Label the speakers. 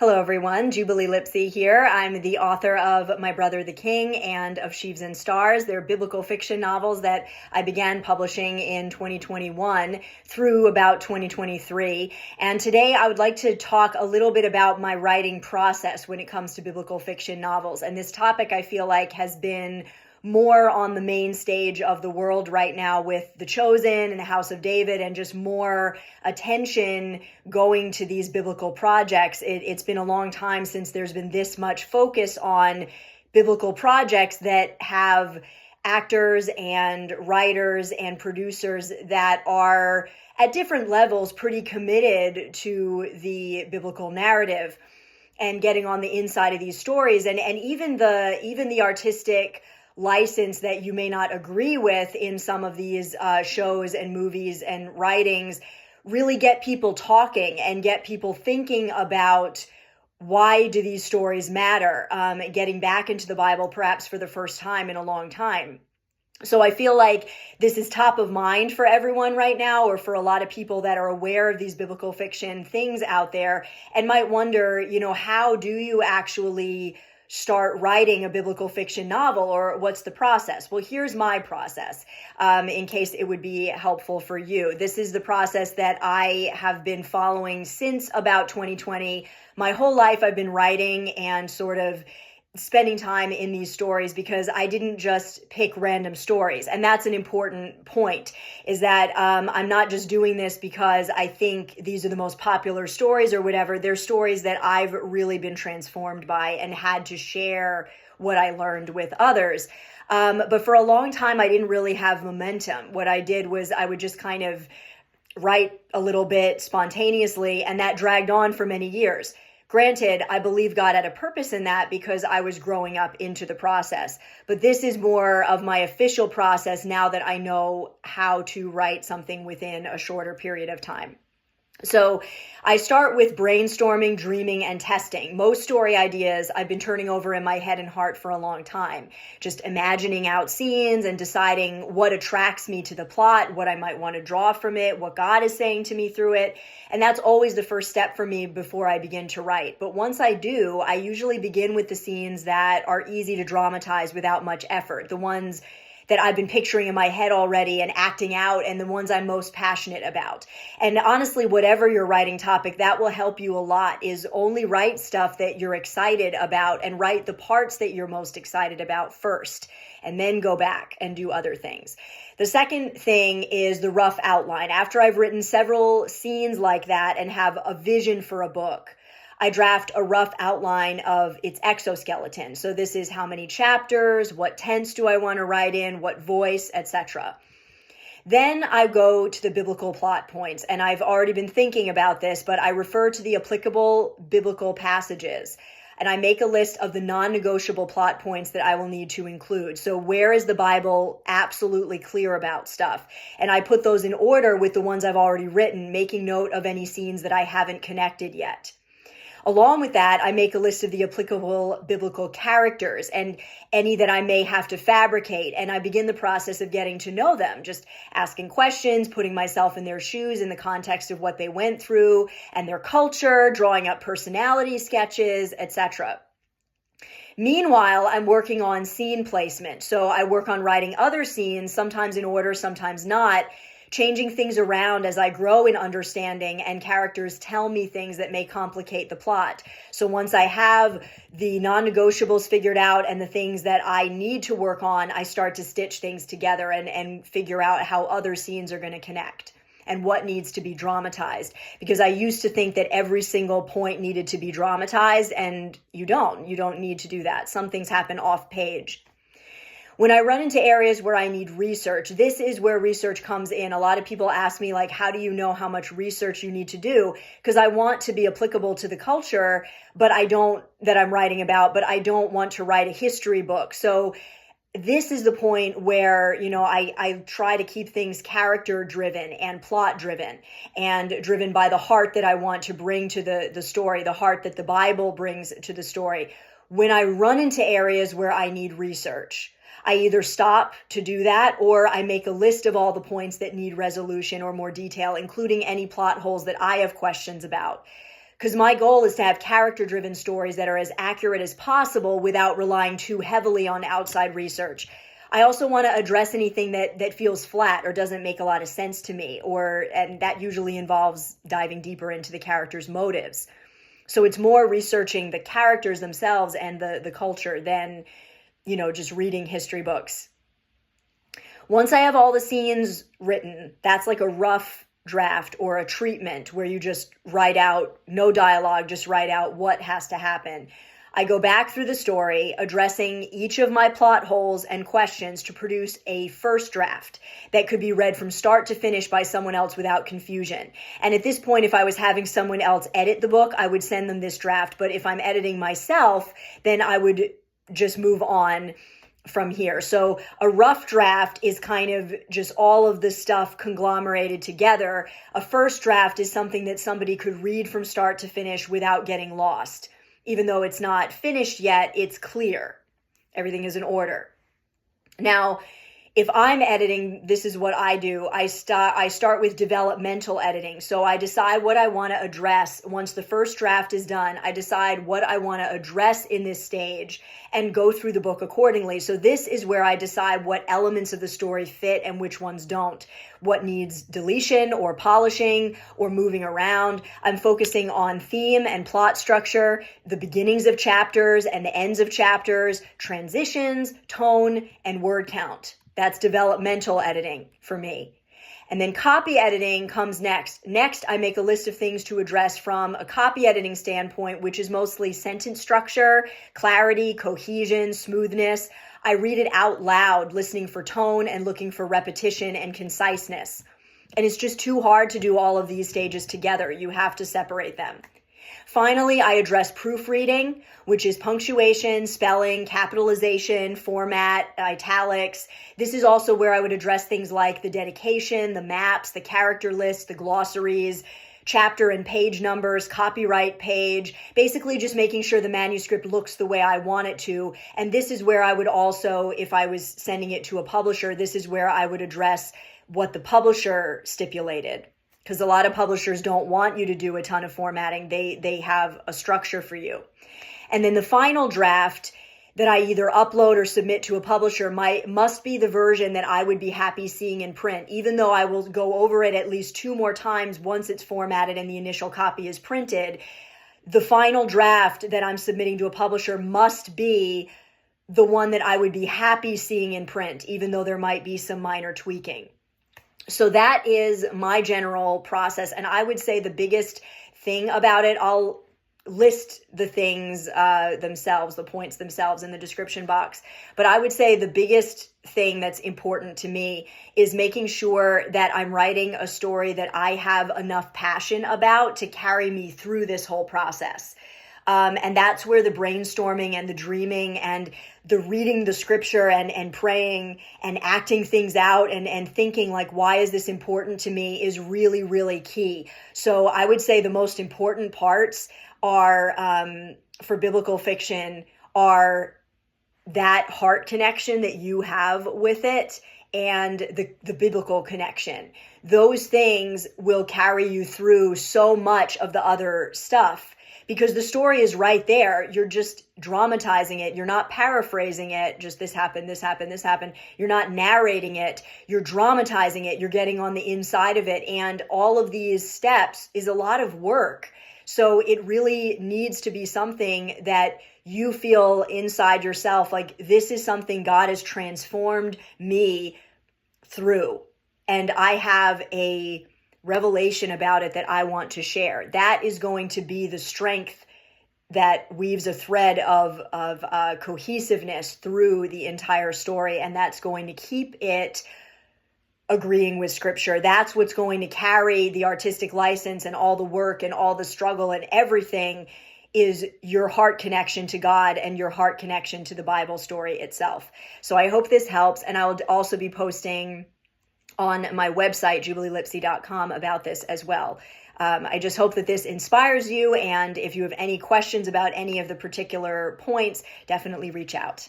Speaker 1: Hello, everyone. Jubilee Lipsy here. I'm the author of My Brother the King and of Sheaves and Stars. They're biblical fiction novels that I began publishing in 2021 through about 2023. And today I would like to talk a little bit about my writing process when it comes to biblical fiction novels. And this topic I feel like has been more on the main stage of the world right now with The Chosen and the House of David, and just more attention going to these biblical projects. It's been a long time since there's been this much focus on biblical projects that have actors and writers and producers that are at different levels pretty committed to the biblical narrative and getting on the inside of these stories, and even the artistic license that you may not agree with in some of these shows and movies and writings really get people talking and get people thinking about why do these stories matter, getting back into the Bible perhaps for the first time in a long time. So I feel like this is top of mind for everyone right now, or for a lot of people that are aware of these biblical fiction things out there and might wonder, how do you actually start writing a biblical fiction novel, or what's the process? Well, here's my process, in case it would be helpful for you. This is the process that I have been following since about 2020. My whole life I've been writing and sort of spending time in these stories because I didn't just pick random stories. And that's an important point, is that I'm not just doing this because I think these are the most popular stories or whatever. They're stories that I've really been transformed by and had to share what I learned with others. But for a long time, I didn't really have momentum. What I did was I would just kind of write a little bit spontaneously, and that dragged on for many years. Granted, I believe God had a purpose in that because I was growing up into the process. But this is more of my official process now that I know how to write something within a shorter period of time. So I start with brainstorming, dreaming, and testing. Most story ideas I've been turning over in my head and heart for a long time, just imagining out scenes and deciding what attracts me to the plot, what I might want to draw from it, what God is saying to me through it. And that's always the first step for me before I begin to write. But once I do, I usually begin with the scenes that are easy to dramatize without much effort, the ones that I've been picturing in my head already and acting out, and the ones I'm most passionate about. And honestly, whatever your writing topic, that will help you a lot, is only write stuff that you're excited about and write the parts that you're most excited about first, and then go back and do other things. The second thing is the rough outline. After I've written several scenes like that and have a vision for a book, I draft a rough outline of its exoskeleton. So this is how many chapters, what tense do I want to write in, what voice, etc. Then I go to the biblical plot points, and I've already been thinking about this, but I refer to the applicable biblical passages, and I make a list of the non-negotiable plot points that I will need to include. So where is the Bible absolutely clear about stuff? And I put those in order with the ones I've already written, making note of any scenes that I haven't connected yet. Along with that, I make a list of the applicable biblical characters and any that I may have to fabricate, and I begin the process of getting to know them, just asking questions, putting myself in their shoes in the context of what they went through and their culture, drawing up personality sketches, etc. Meanwhile, I'm working on scene placement. So I work on writing other scenes, sometimes in order, sometimes not, changing things around as I grow in understanding and characters tell me things that may complicate the plot. So once I have the non-negotiables figured out and the things that I need to work on, I start to stitch things together and figure out how other scenes are going to connect and what needs to be dramatized. Because I used to think that every single point needed to be dramatized, and you don't need to do that. Some things happen off page. When I run into areas where I need research, this is where research comes in. A lot of people ask me, like, how do you know how much research you need to do? Because I want to be applicable to the culture, that I'm writing about, but I don't want to write a history book. So this is the point where, I try to keep things character driven and plot driven and driven by the heart that I want to bring to the story, the heart that the Bible brings to the story. When I run into areas where I need research, I either stop to do that, or I make a list of all the points that need resolution or more detail, including any plot holes that I have questions about. because my goal is to have character-driven stories that are as accurate as possible without relying too heavily on outside research. I also want to address anything that feels flat or doesn't make a lot of sense to me, and that usually involves diving deeper into the characters' motives. So it's more researching the characters themselves and the culture than, just reading history books. Once I have all the scenes written, that's like a rough draft or a treatment where you just write out, no dialogue, just write out what has to happen. I go back through the story, addressing each of my plot holes and questions to produce a first draft that could be read from start to finish by someone else without confusion. And at this point, if I was having someone else edit the book, I would send them this draft. But if I'm editing myself, then I would just move on from here. So a rough draft is kind of just all of the stuff conglomerated together. A first draft is something that somebody could read from start to finish without getting lost. Even though it's not finished yet, it's clear. Everything is in order. Now, if I'm editing, this is what I do. I start with developmental editing. So I decide what I want to address. Once the first draft is done, I decide what I want to address in this stage and go through the book accordingly. So this is where I decide what elements of the story fit and which ones don't. What needs deletion or polishing or moving around. I'm focusing on theme and plot structure, the beginnings of chapters and the ends of chapters, transitions, tone, and word count. That's developmental editing for me. And then copy editing comes next. Next, I make a list of things to address from a copy editing standpoint, which is mostly sentence structure, clarity, cohesion, smoothness. I read it out loud, listening for tone and looking for repetition and conciseness. And it's just too hard to do all of these stages together. You have to separate them. Finally, I address proofreading, which is punctuation, spelling, capitalization, format, italics. This is also where I would address things like the dedication, the maps, the character lists, the glossaries, chapter and page numbers, copyright page, basically just making sure the manuscript looks the way I want it to. And this is where I would also, if I was sending it to a publisher, this is where I would address what the publisher stipulated. Because a lot of publishers don't want you to do a ton of formatting. They have a structure for you. And then the final draft that I either upload or submit to a publisher must be the version that I would be happy seeing in print, even though I will go over it at least 2 more times once it's formatted and the initial copy is printed. The final draft that I'm submitting to a publisher must be the one that I would be happy seeing in print, even though there might be some minor tweaking. So that is my general process. And I would say the biggest thing about it, I'll list the things themselves, the points themselves in the description box. But I would say the biggest thing that's important to me is making sure that I'm writing a story that I have enough passion about to carry me through this whole process. And that's where the brainstorming and the dreaming and the reading the scripture and praying and acting things out and thinking like, why is this important to me is really, really key. So I would say the most important parts are, for biblical fiction, are that heart connection that you have with it and the biblical connection. Those things will carry you through so much of the other stuff. Because the story is right there. You're just dramatizing it. You're not paraphrasing it. Just this happened, this happened, this happened. You're not narrating it. You're dramatizing it. You're getting on the inside of it. And all of these steps is a lot of work. So it really needs to be something that you feel inside yourself like this is something God has transformed me through. And I have a revelation about it that I want to share. That is going to be the strength that weaves a thread of cohesiveness through the entire story. And that's going to keep it agreeing with scripture. That's what's going to carry the artistic license and all the work and all the struggle and everything is your heart connection to God and your heart connection to the Bible story itself. So I hope this helps. And I will also be posting on my website, jubileelipsy.com, about this as well. I just hope that this inspires you. And if you have any questions about any of the particular points, definitely reach out.